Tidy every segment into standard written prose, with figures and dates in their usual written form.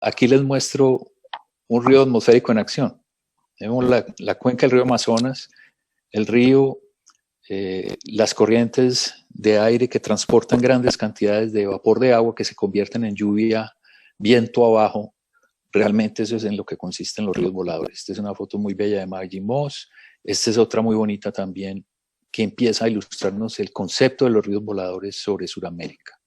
aquí les muestro un río atmosférico en acción. Vemos la cuenca del río Amazonas, el río, las corrientes de aire que transportan grandes cantidades de vapor de agua que se convierten en lluvia, viento abajo. Realmente eso es en lo que consisten los ríos voladores. Esta es una foto muy bella de Maggie Moss. Esta es otra muy bonita también que empieza a ilustrarnos el concepto de los ríos voladores sobre Sudamérica.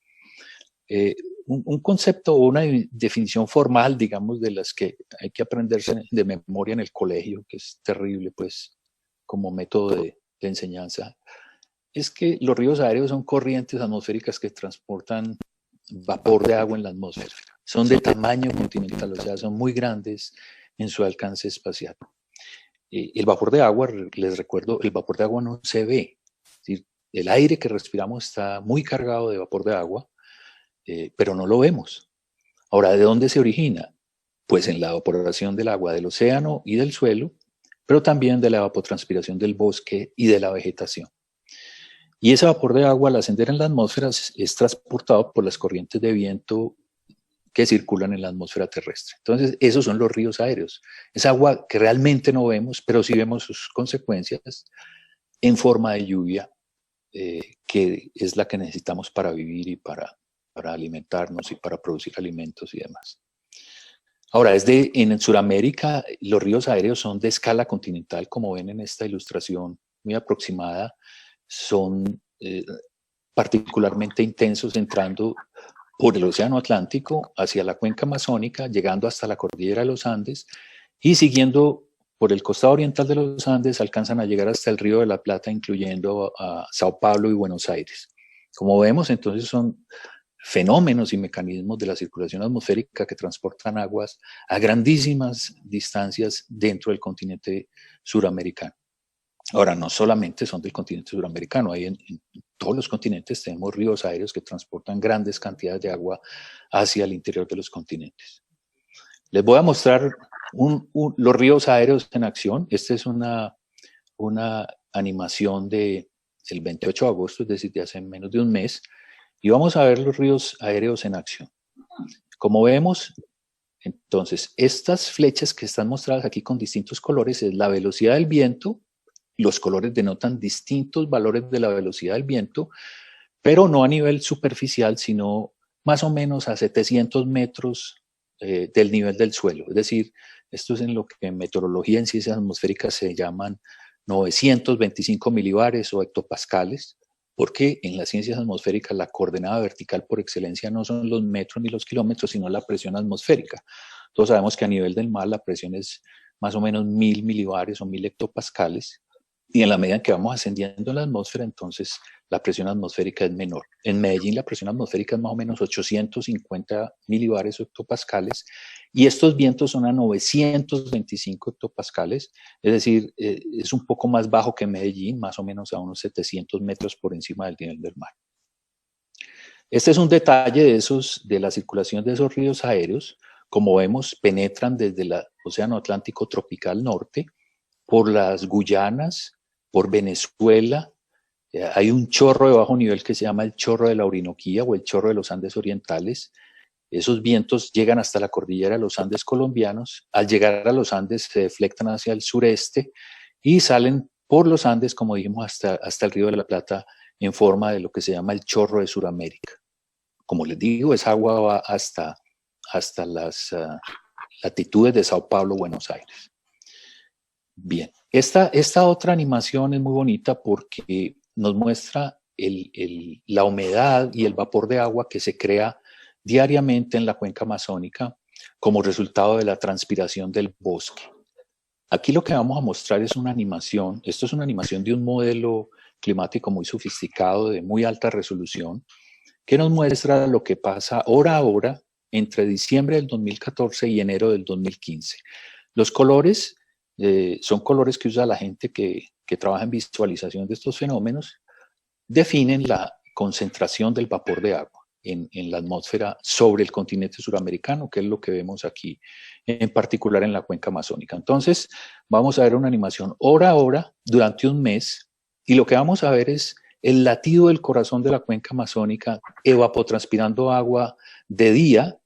Un concepto o una definición formal, digamos, de las que hay que aprenderse de memoria en el colegio, que es terrible, pues, como método de enseñanza, es que los ríos aéreos son corrientes atmosféricas que transportan vapor de agua en la atmósfera. Son de tamaño continental, o sea, son muy grandes en su alcance espacial. El vapor de agua, les recuerdo, el vapor de agua no se ve. Es decir, el aire que respiramos está muy cargado de vapor de agua, pero no lo vemos. Ahora, ¿de dónde se origina? Pues en la evaporación del agua del océano y del suelo, pero también de la evapotranspiración del bosque y de la vegetación. Y ese vapor de agua, al ascender en la atmósfera, es transportado por las corrientes de viento que circulan en la atmósfera terrestre. Entonces, esos son los ríos aéreos. Es agua que realmente no vemos, pero sí vemos sus consecuencias en forma de lluvia, que es la que necesitamos para vivir y para alimentarnos y para producir alimentos y demás. Ahora, en Sudamérica, los ríos aéreos son de escala continental, como ven en esta ilustración muy aproximada, son particularmente intensos entrando por el Océano Atlántico hacia la cuenca amazónica, llegando hasta la cordillera de los Andes y siguiendo por el costado oriental de los Andes alcanzan a llegar hasta el Río de la Plata, incluyendo a Sao Paulo y Buenos Aires. Como vemos, entonces son fenómenos y mecanismos de la circulación atmosférica que transportan aguas a grandísimas distancias dentro del continente suramericano. Ahora, no solamente son del continente suramericano, en todos los continentes tenemos ríos aéreos que transportan grandes cantidades de agua hacia el interior de los continentes. Les voy a mostrar los ríos aéreos en acción. Esta es una animación del 28 de agosto, es decir, de hace menos de un mes, y vamos a ver los ríos aéreos en acción. Como vemos, entonces, estas flechas que están mostradas aquí con distintos colores es la velocidad del viento. Los colores denotan distintos valores de la velocidad del viento, pero no a nivel superficial, sino más o menos a 700 metros del nivel del suelo. Es decir, esto es en lo que en meteorología en ciencias atmosféricas se llaman 925 milibares o hectopascales, porque en las ciencias atmosféricas la coordenada vertical por excelencia no son los metros ni los kilómetros, sino la presión atmosférica. Todos sabemos que a nivel del mar la presión es más o menos 1000 milibares o 1000 hectopascales, y en la medida en que vamos ascendiendo en la atmósfera, entonces la presión atmosférica es menor. En Medellín la presión atmosférica es más o menos 850 milibares o hectopascales, y estos vientos son a 925 hectopascales, es decir, es un poco más bajo que Medellín, más o menos a unos 700 metros por encima del nivel del mar. Este es un detalle de la circulación de esos ríos aéreos. Como vemos, penetran desde el Océano Atlántico tropical norte, por las Guyanas, por Venezuela. Hay un chorro de bajo nivel que se llama el chorro de la Orinoquía o el chorro de los Andes orientales. Esos vientos llegan hasta la cordillera de los Andes colombianos. Al llegar a los Andes se deflectan hacia el sureste y salen por los Andes, como dijimos, hasta el Río de la Plata en forma de lo que se llama el chorro de Sudamérica. Como les digo, esa agua va hasta las latitudes de Sao Paulo, Buenos Aires. Bien, esta otra animación es muy bonita porque nos muestra la humedad y el vapor de agua que se crea diariamente en la cuenca amazónica como resultado de la transpiración del bosque. Aquí lo que vamos a mostrar es una animación. Esto es una animación de un modelo climático muy sofisticado, de muy alta resolución, que nos muestra lo que pasa hora a hora entre diciembre del 2014 y enero del 2015. Los colores son colores que usa la gente que trabaja en visualización de estos fenómenos, definen la concentración del vapor de agua en la atmósfera sobre el continente suramericano, que es lo que vemos aquí, en particular en la cuenca amazónica. Entonces, vamos a ver una animación hora a hora durante un mes, y lo que vamos a ver es el latido del corazón de la cuenca amazónica evapotranspirando agua de día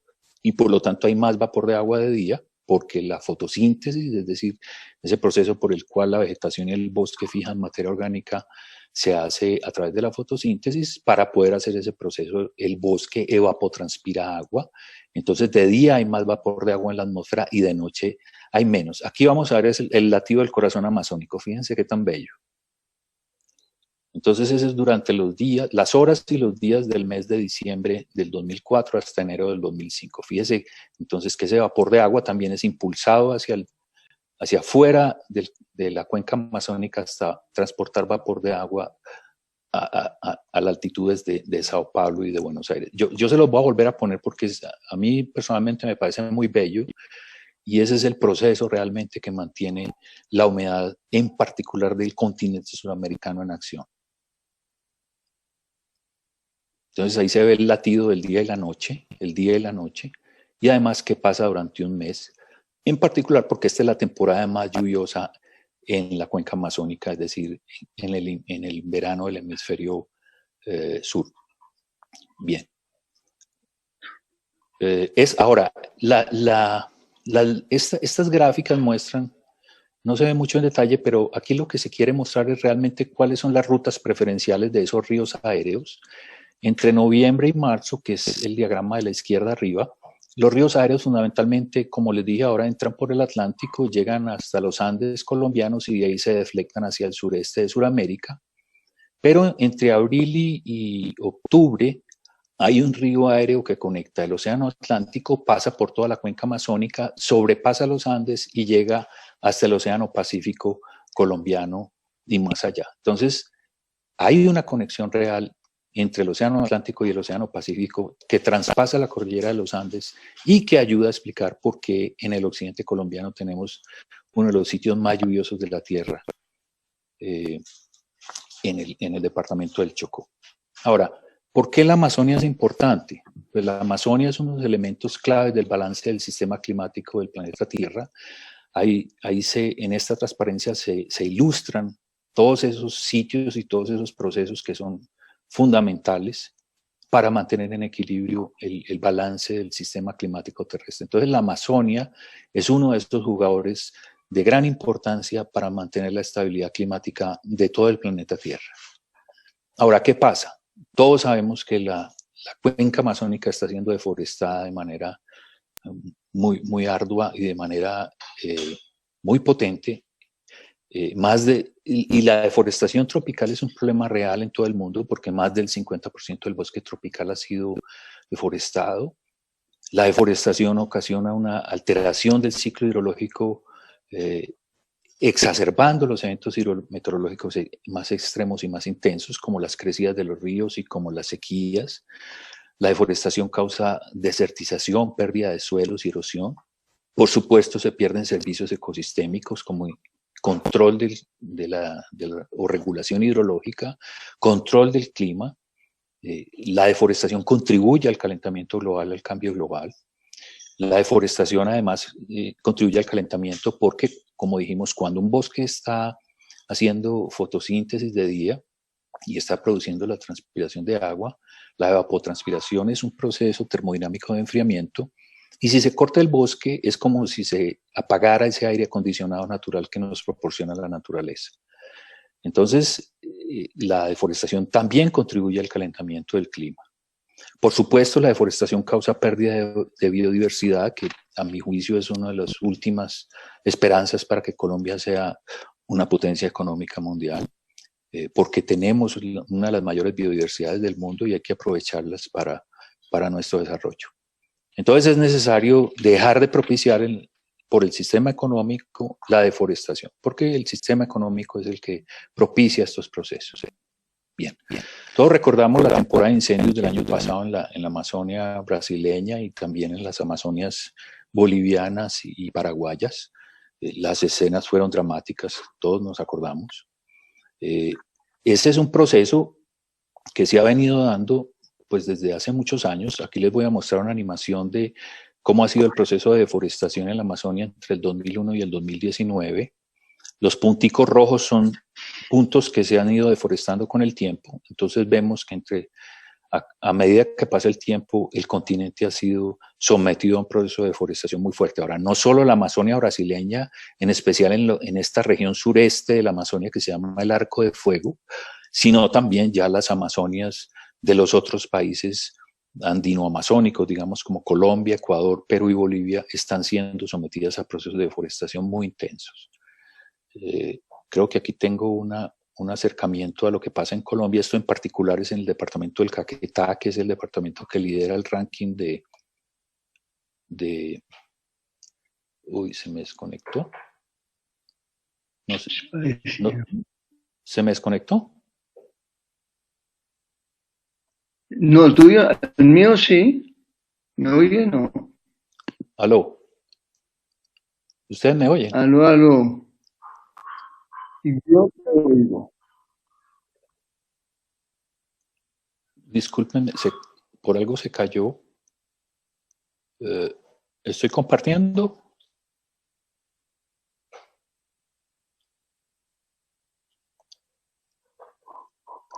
y por lo tanto hay más vapor de agua de día, porque la fotosíntesis, es decir, ese proceso por el cual la vegetación y el bosque fijan materia orgánica, se hace a través de la fotosíntesis. Para poder hacer ese proceso, el bosque evapotranspira agua. Entonces, de día hay más vapor de agua en la atmósfera y de noche hay menos. Aquí vamos a ver el latido del corazón amazónico. Fíjense qué tan bello. Entonces, ese es durante los días, las horas y los días del mes de diciembre del 2004 hasta enero del 2005. Fíjese entonces que ese vapor de agua también es impulsado hacia afuera de la cuenca amazónica hasta transportar vapor de agua a las altitudes de Sao Paulo y de Buenos Aires. Yo se los voy a volver a poner porque a mí personalmente me parece muy bello, y ese es el proceso realmente que mantiene la humedad, en particular del continente sudamericano, en acción. Entonces ahí se ve el latido del día y la noche, y además qué pasa durante un mes, en particular porque esta es la temporada más lluviosa en la cuenca amazónica, es decir, en el verano del hemisferio sur. Bien. Ahora, estas gráficas muestran, no se ve mucho en detalle, pero aquí lo que se quiere mostrar es realmente cuáles son las rutas preferenciales de esos ríos aéreos. Entre noviembre y marzo, que es el diagrama de la izquierda arriba, los ríos aéreos fundamentalmente, como les dije ahora, entran por el Atlántico, llegan hasta los Andes colombianos y de ahí se deflectan hacia el sureste de Sudamérica. Pero entre abril y octubre hay un río aéreo que conecta el Océano Atlántico, pasa por toda la cuenca amazónica, sobrepasa los Andes y llega hasta el Océano Pacífico colombiano y más allá. Entonces, hay una conexión real entre el Océano Atlántico y el Océano Pacífico que traspasa la cordillera de los Andes y que ayuda a explicar por qué en el occidente colombiano tenemos uno de los sitios más lluviosos de la Tierra, en el departamento del Chocó. Ahora, ¿por qué la Amazonia es importante? Pues la Amazonia es uno de los elementos claves del balance del sistema climático del planeta Tierra. Ahí en esta transparencia se ilustran todos esos sitios y todos esos procesos que son fundamentales para mantener en equilibrio el balance del sistema climático terrestre. Entonces, la Amazonia es uno de estos jugadores de gran importancia para mantener la estabilidad climática de todo el planeta Tierra. Ahora, ¿qué pasa? Todos sabemos que la cuenca amazónica está siendo deforestada de manera muy, muy ardua y de manera muy potente. Y la deforestación tropical es un problema real en todo el mundo porque más del 50% del bosque tropical ha sido deforestado. La deforestación ocasiona una alteración del ciclo hidrológico, exacerbando los eventos hidrometeorológicos más extremos y más intensos, como las crecidas de los ríos y como las sequías. La deforestación causa desertización, pérdida de suelos y erosión. Por supuesto, se pierden servicios ecosistémicos como control o regulación hidrológica, control del clima. La deforestación contribuye al calentamiento global, al cambio global. La deforestación además contribuye al calentamiento porque, como dijimos, cuando un bosque está haciendo fotosíntesis de día y está produciendo la transpiración de agua, la evapotranspiración es un proceso termodinámico de enfriamiento, y si se corta el bosque es como si se apagara ese aire acondicionado natural que nos proporciona la naturaleza. Entonces, la deforestación también contribuye al calentamiento del clima. Por supuesto, la deforestación causa pérdida de biodiversidad, que a mi juicio es una de las últimas esperanzas para que Colombia sea una potencia económica mundial, porque tenemos una de las mayores biodiversidades del mundo y hay que aprovecharlas para nuestro desarrollo. Entonces es necesario dejar de propiciar por el sistema económico la deforestación, porque el sistema económico es el que propicia estos procesos. Bien. Todos recordamos la temporada de incendios del año pasado en la Amazonia brasileña y también en las Amazonias bolivianas y paraguayas. Las escenas fueron dramáticas, todos nos acordamos. Ese es un proceso que se ha venido dando pues desde hace muchos años. Aquí les voy a mostrar una animación de cómo ha sido el proceso de deforestación en la Amazonia entre el 2001 y el 2019. Los punticos rojos son puntos que se han ido deforestando con el tiempo. Entonces vemos que entre a medida que pasa el tiempo, el continente ha sido sometido a un proceso de deforestación muy fuerte. Ahora, no solo la Amazonia brasileña, en especial en esta región sureste de la Amazonia que se llama el Arco de Fuego, sino también ya las Amazonias de los otros países andino-amazónicos, digamos como Colombia, Ecuador, Perú y Bolivia, están siendo sometidas a procesos de deforestación muy intensos. Creo que aquí tengo un acercamiento a lo que pasa en Colombia. Esto en particular es en el departamento del Caquetá, que es el departamento que lidera el ranking uy, se me desconectó. No sé. No, ¿se me desconectó? No, el tuyo, el mío sí. ¿Me oye? No. Aló. ¿Ustedes me oyen? Aló, aló. Y yo te oigo. Discúlpenme, por algo se cayó. Estoy compartiendo.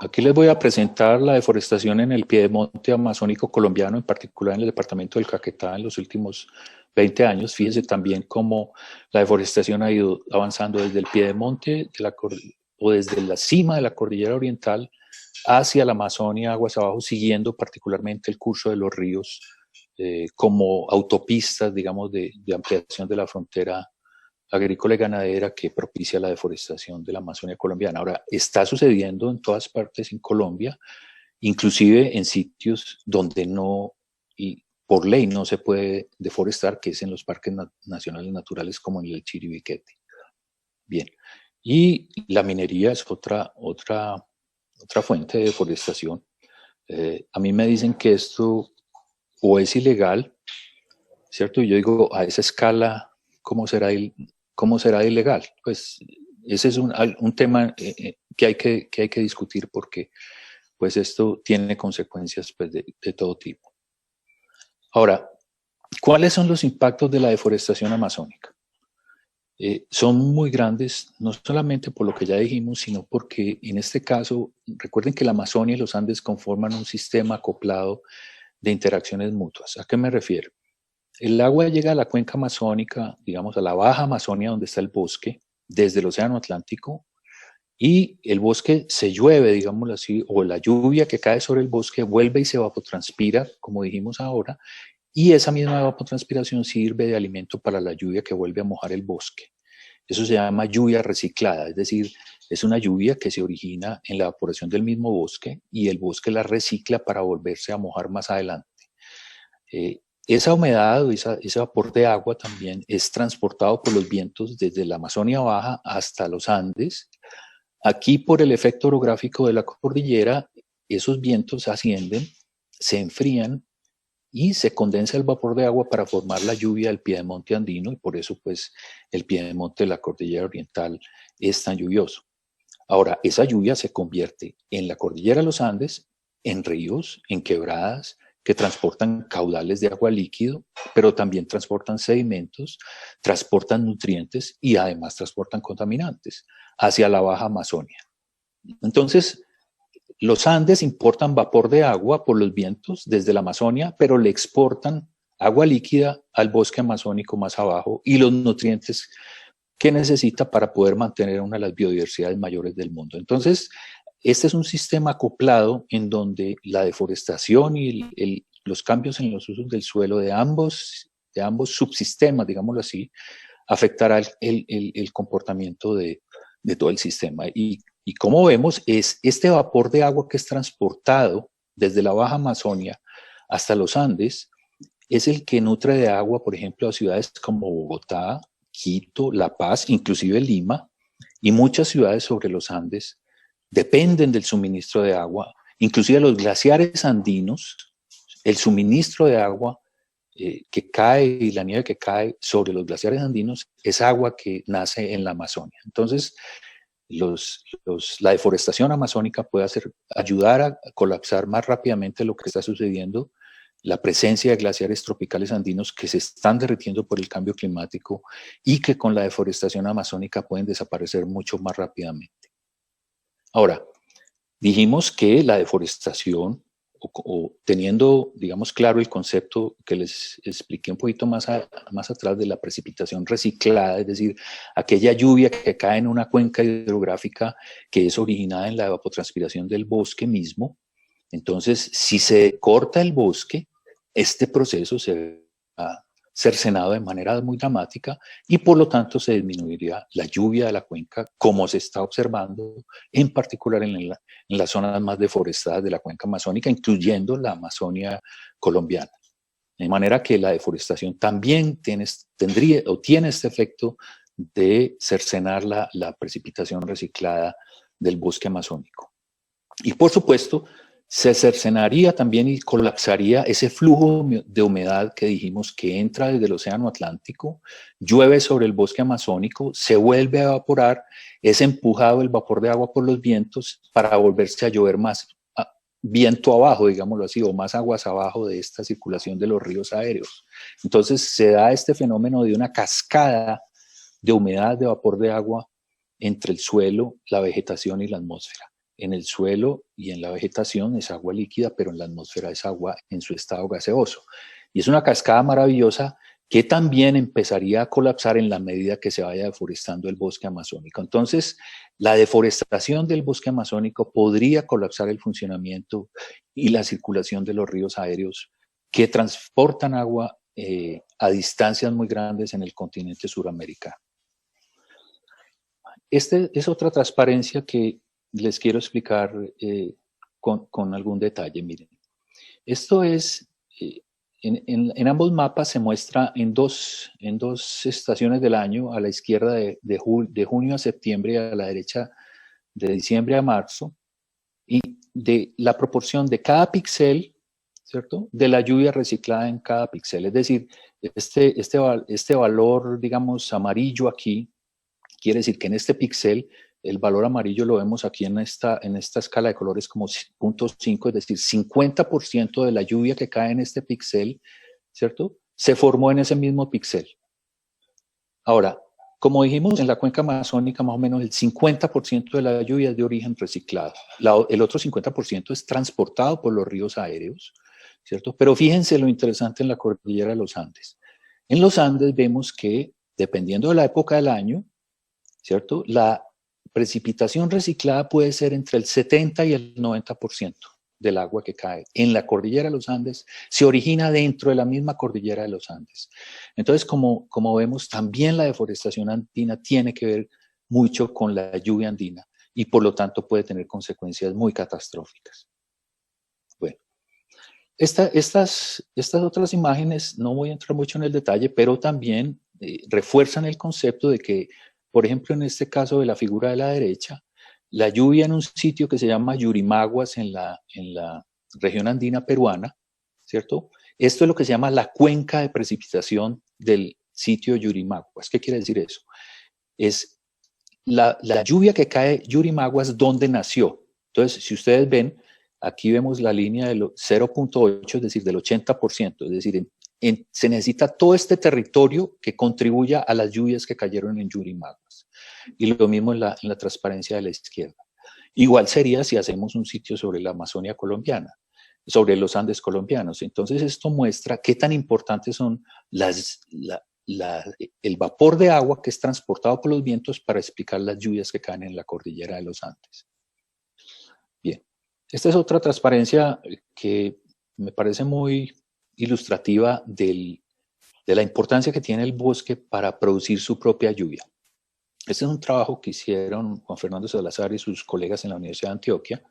Aquí les voy a presentar la deforestación en el piedemonte amazónico colombiano, en particular en el departamento del Caquetá en los últimos 20 años. Fíjense también cómo la deforestación ha ido avanzando desde el piedemonte o desde la cima de la cordillera oriental hacia la Amazonia, aguas abajo, siguiendo particularmente el curso de los ríos como autopistas, digamos, de ampliación de la frontera agrícola y ganadera que propicia la deforestación de la Amazonia colombiana. Ahora, está sucediendo en todas partes en Colombia, inclusive en sitios donde no, y por ley no se puede deforestar, que es en los parques nacionales naturales como en el Chiribiquete. Bien, y la minería es otra fuente de deforestación. A mí me dicen que esto o es ilegal, ¿cierto? Y yo digo, a esa escala, ¿cómo será ilegal? Pues ese es un tema que hay que discutir porque pues esto tiene consecuencias pues, de todo tipo. Ahora, ¿cuáles son los impactos de la deforestación amazónica? Son muy grandes, no solamente por lo que ya dijimos, sino porque en este caso, recuerden que la Amazonia y los Andes conforman un sistema acoplado de interacciones mutuas. ¿A qué me refiero? El agua llega a la cuenca amazónica, digamos a la baja Amazonia donde está el bosque, desde el Océano Atlántico, y el bosque se llueve, digámoslo así, o la lluvia que cae sobre el bosque vuelve y se evapotranspira, como dijimos ahora, y esa misma evapotranspiración sirve de alimento para la lluvia que vuelve a mojar el bosque. Eso se llama lluvia reciclada, es decir, es una lluvia que se origina en la evaporación del mismo bosque y el bosque la recicla para volverse a mojar más adelante. Esa humedad o ese vapor de agua también es transportado por los vientos desde la Amazonia Baja hasta los Andes. Aquí, por el efecto orográfico de la cordillera, esos vientos ascienden, se enfrían y se condensa el vapor de agua para formar la lluvia del piedemonte andino y por eso pues el piedemonte de la cordillera oriental es tan lluvioso. Ahora, esa lluvia se convierte en la cordillera de los Andes, en ríos, en quebradas, que transportan caudales de agua líquido, pero también transportan sedimentos, transportan nutrientes y además transportan contaminantes hacia la Baja Amazonia. Entonces, los Andes importan vapor de agua por los vientos desde la Amazonia, pero le exportan agua líquida al bosque amazónico más abajo y los nutrientes que necesita para poder mantener una de las biodiversidades mayores del mundo. Entonces, este es un sistema acoplado en donde la deforestación y los cambios en los usos del suelo de ambos subsistemas, digámoslo así, afectará el comportamiento de todo el sistema. Y como vemos, es este vapor de agua que es transportado desde la Baja Amazonia hasta los Andes, es el que nutre de agua, por ejemplo, a ciudades como Bogotá, Quito, La Paz, inclusive Lima, y muchas ciudades sobre los Andes dependen del suministro de agua, inclusive los glaciares andinos, el suministro de agua que cae y la nieve que cae sobre los glaciares andinos es agua que nace en la Amazonia. Entonces, la deforestación amazónica puede ayudar a colapsar más rápidamente lo que está sucediendo, la presencia de glaciares tropicales andinos que se están derritiendo por el cambio climático y que con la deforestación amazónica pueden desaparecer mucho más rápidamente. Ahora, dijimos que la deforestación o teniendo, digamos, claro el concepto que les expliqué un poquito más atrás de la precipitación reciclada, es decir, aquella lluvia que cae en una cuenca hidrográfica que es originada en la evapotranspiración del bosque mismo. Entonces, si se corta el bosque, este proceso se va cercenado de manera muy dramática y por lo tanto se disminuiría la lluvia de la cuenca, como se está observando, en particular en las zonas más deforestadas de la cuenca amazónica, incluyendo la Amazonia colombiana. De manera que la deforestación también tiene este efecto de cercenar la precipitación reciclada del bosque amazónico. Y por supuesto, se cercenaría también y colapsaría ese flujo de humedad que dijimos que entra desde el océano Atlántico, llueve sobre el bosque amazónico, se vuelve a evaporar, es empujado el vapor de agua por los vientos para volverse a llover más viento abajo, digámoslo así, o más aguas abajo de esta circulación de los ríos aéreos. Entonces se da este fenómeno de una cascada de humedad, de vapor de agua entre el suelo, la vegetación y la atmósfera. En el suelo y en la vegetación es agua líquida, pero en la atmósfera es agua en su estado gaseoso. Y es una cascada maravillosa que también empezaría a colapsar en la medida que se vaya deforestando el bosque amazónico. Entonces, la deforestación del bosque amazónico podría colapsar el funcionamiento y la circulación de los ríos aéreos que transportan agua a distancias muy grandes en el continente suramericano. Esta es otra transparencia que les quiero explicar con algún detalle. Miren, esto es, en ambos mapas se muestra en dos estaciones del año, a la izquierda de junio a septiembre y a la derecha de diciembre a marzo, y de la proporción de cada píxel, ¿cierto?, de la lluvia reciclada en cada píxel. Es decir, este valor, digamos, amarillo aquí, quiere decir que en este píxel, el valor amarillo lo vemos aquí en esta escala de colores como 0.5, es decir, 50% de la lluvia que cae en este píxel, ¿cierto?, se formó en ese mismo píxel. Ahora, como dijimos, en la cuenca amazónica más o menos el 50% de la lluvia es de origen reciclado. El otro 50% es transportado por los ríos aéreos, ¿cierto? Pero fíjense lo interesante en la cordillera de los Andes. En los Andes vemos que, dependiendo de la época del año, ¿cierto?, la precipitación reciclada puede ser entre el 70 y el 90% del agua que cae en la cordillera de los Andes, se origina dentro de la misma cordillera de los Andes. Entonces, como vemos, también la deforestación andina tiene que ver mucho con la lluvia andina y por lo tanto puede tener consecuencias muy catastróficas. Bueno, estas otras imágenes, no voy a entrar mucho en el detalle, pero también refuerzan el concepto de que, por ejemplo, en este caso de la figura de la derecha, la lluvia en un sitio que se llama Yurimaguas en la región andina peruana, ¿cierto? Esto es lo que se llama la cuenca de precipitación del sitio Yurimaguas. ¿Qué quiere decir eso? Es la lluvia que cae Yurimaguas donde nació. Entonces, si ustedes ven, aquí vemos la línea del 0.8, es decir, del 80%, es decir, se necesita todo este territorio que contribuya a las lluvias que cayeron en Yurimaguas. Y lo mismo en la transparencia de la izquierda. Igual sería si hacemos un sitio sobre la Amazonia colombiana, sobre los Andes colombianos. Entonces esto muestra qué tan importantes son el vapor de agua que es transportado por los vientos para explicar las lluvias que caen en la cordillera de los Andes. Bien, esta es otra transparencia que me parece muy ilustrativa de la importancia que tiene el bosque para producir su propia lluvia. Este es un trabajo que hicieron Juan Fernando Salazar y sus colegas en la Universidad de Antioquia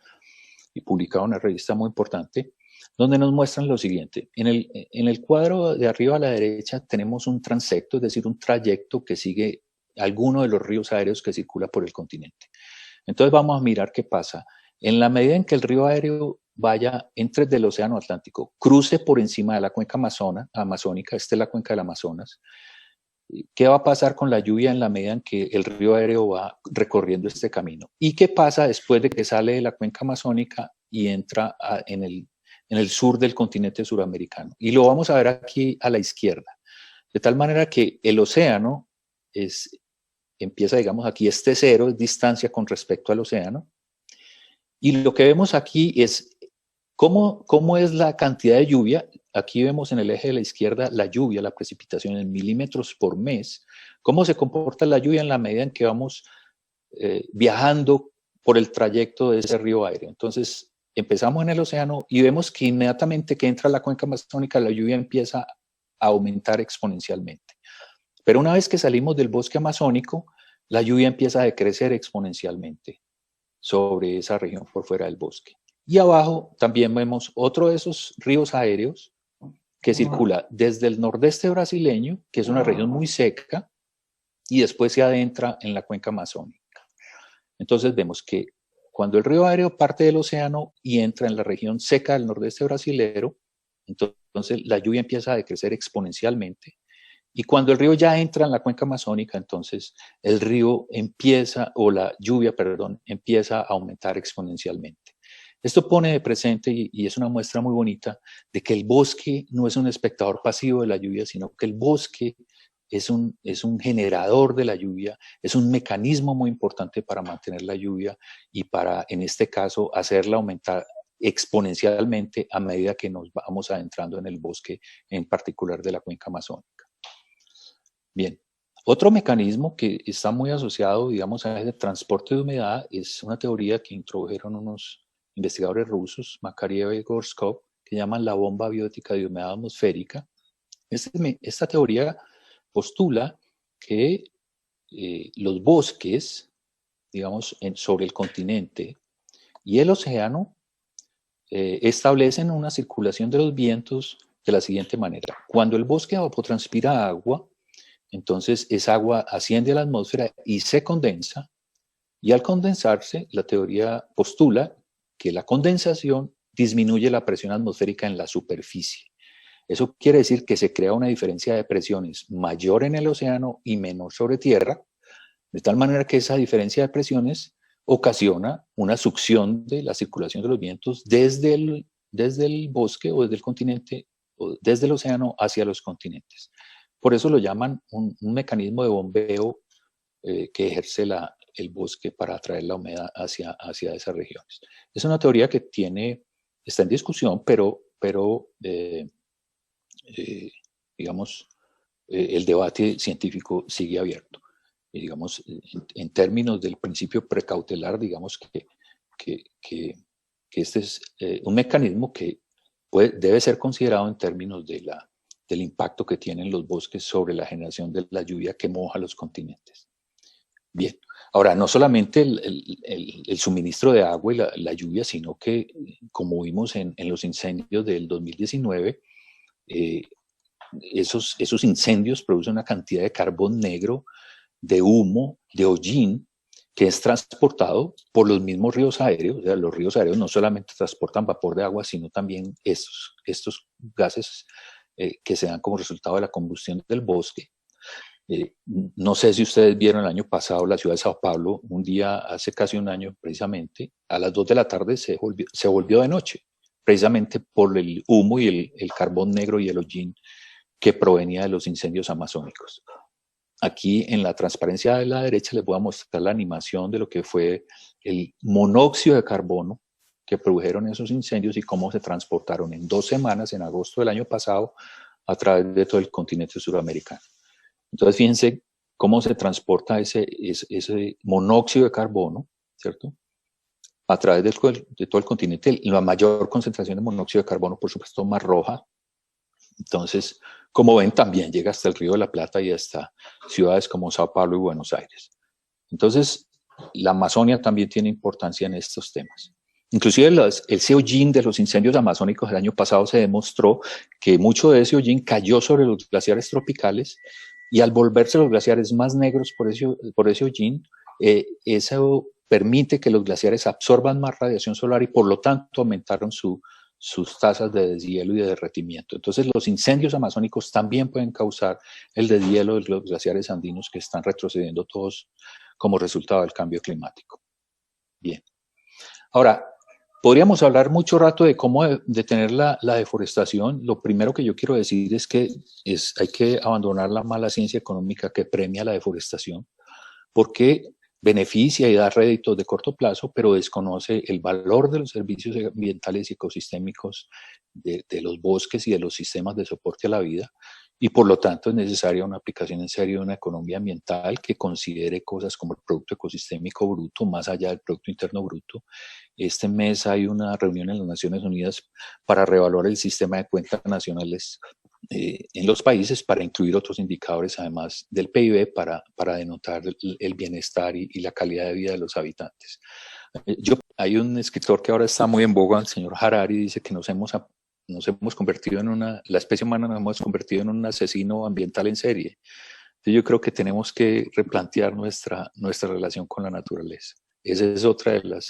y publicaron en una revista muy importante, donde nos muestran lo siguiente. En el cuadro de arriba a la derecha tenemos un transecto, es decir, un trayecto que sigue alguno de los ríos aéreos que circula por el continente. Entonces vamos a mirar qué pasa. En la medida en que el río aéreo vaya, entre del océano Atlántico, cruce por encima de la cuenca amazónica, esta es la cuenca del Amazonas, ¿qué va a pasar con la lluvia en la medida en que el río aéreo va recorriendo este camino? ¿Y qué pasa después de que sale de la cuenca amazónica y entra en el sur del continente suramericano? Y lo vamos a ver aquí a la izquierda. De tal manera que el océano empieza, digamos, aquí cero, es distancia con respecto al océano. Y lo que vemos aquí es ¿Cómo es la cantidad de lluvia? Aquí vemos en el eje de la izquierda la lluvia, la precipitación en milímetros por mes. ¿Cómo se comporta la lluvia en la medida en que vamos viajando por el trayecto de ese río aéreo? Entonces, empezamos en el océano y vemos que inmediatamente que entra a la cuenca amazónica, la lluvia empieza a aumentar exponencialmente. Pero una vez que salimos del bosque amazónico, la lluvia empieza a decrecer exponencialmente sobre esa región por fuera del bosque. Y abajo también vemos otro de esos ríos aéreos que circula desde el nordeste brasileño, que es una región muy seca, y después se adentra en la cuenca amazónica. Entonces vemos que cuando el río aéreo parte del océano y entra en la región seca del nordeste brasilero, entonces la lluvia empieza a decrecer exponencialmente. Y cuando el río ya entra en la cuenca amazónica, entonces el río empieza, o la lluvia, perdón, empieza a aumentar exponencialmente. Esto pone de presente, y es una muestra muy bonita, de que el bosque no es un espectador pasivo de la lluvia, sino que el bosque es un generador de la lluvia, es un mecanismo muy importante para mantener la lluvia y para, en este caso, hacerla aumentar exponencialmente a medida que nos vamos adentrando en el bosque, en particular de la cuenca amazónica. Bien, otro mecanismo que está muy asociado, digamos, a ese transporte de humedad es una teoría que introdujeron unos investigadores rusos, Makariev y Gorshkov, que llaman la bomba biótica de humedad atmosférica. Esta teoría postula que los bosques, digamos, sobre el continente y el océano establecen una circulación de los vientos de la siguiente manera. Cuando el bosque evapotranspira agua, entonces esa agua asciende a la atmósfera y se condensa, y al condensarse, la teoría postula que la condensación disminuye la presión atmosférica en la superficie. Eso quiere decir que se crea una diferencia de presiones mayor en el océano y menor sobre tierra, de tal manera que esa diferencia de presiones ocasiona una succión de la circulación de los vientos desde el bosque o desde el continente o desde el océano hacia los continentes. Por eso lo llaman un mecanismo de bombeo que ejerce el bosque para atraer la humedad hacia esas regiones. Es una teoría que está en discusión, pero digamos, el debate científico sigue abierto. Y digamos, en términos del principio precautelar, digamos que este es un mecanismo que debe ser considerado en términos del impacto que tienen los bosques sobre la generación de la lluvia que moja los continentes. Bien, ahora no solamente el suministro de agua y la lluvia, sino que, como vimos en los incendios del 2019, esos incendios producen una cantidad de carbón negro, de humo, de hollín, que es transportado por los mismos ríos aéreos. O sea, los ríos aéreos no solamente transportan vapor de agua, sino también estos gases que se dan como resultado de la combustión del bosque. No sé si ustedes vieron el año pasado la ciudad de Sao Paulo, un día, hace casi un año precisamente, a las 2 de la tarde se volvió de noche, precisamente por el humo y el carbón negro y el hollín que provenía de los incendios amazónicos. Aquí en la transparencia de la derecha les voy a mostrar la animación de lo que fue el monóxido de carbono que produjeron esos incendios y cómo se transportaron en 2 semanas, en agosto del año pasado, a través de todo el continente suramericano. Entonces, fíjense cómo se transporta ese monóxido de carbono, ¿cierto? A través de todo el continente. La mayor concentración de monóxido de carbono, por supuesto, más roja. Entonces, como ven, también llega hasta el Río de la Plata y hasta ciudades como Sao Paulo y Buenos Aires. Entonces, la Amazonia también tiene importancia en estos temas. Inclusive ese hollín de los incendios amazónicos del año pasado se demostró que mucho de ese hollín cayó sobre los glaciares tropicales y al volverse los glaciares más negros por ese hollín, eso permite que los glaciares absorban más radiación solar y por lo tanto aumentaron sus tasas de deshielo y de derretimiento. Entonces los incendios amazónicos también pueden causar el deshielo de los glaciares andinos que están retrocediendo todos como resultado del cambio climático. Bien. Ahora, podríamos hablar mucho rato de cómo detener la deforestación. Lo primero que yo quiero decir es que hay que abandonar la mala ciencia económica que premia la deforestación, porque beneficia y da réditos de corto plazo, pero desconoce el valor de los servicios ambientales y ecosistémicos de los bosques y de los sistemas de soporte a la vida, y por lo tanto es necesaria una aplicación en serio de una economía ambiental que considere cosas como el Producto Ecosistémico Bruto, más allá del Producto Interno Bruto. Este mes hay una reunión en las Naciones Unidas para reevaluar el sistema de cuentas nacionales en los países, para incluir otros indicadores además del PIB para denotar el bienestar y la calidad de vida de los habitantes. Hay un escritor que ahora está muy en boga, el señor Harari, dice que nos hemos convertido la especie humana nos hemos convertido en un asesino ambiental en serie. Entonces yo creo que tenemos que replantear nuestra relación con la naturaleza. Esa es otra de las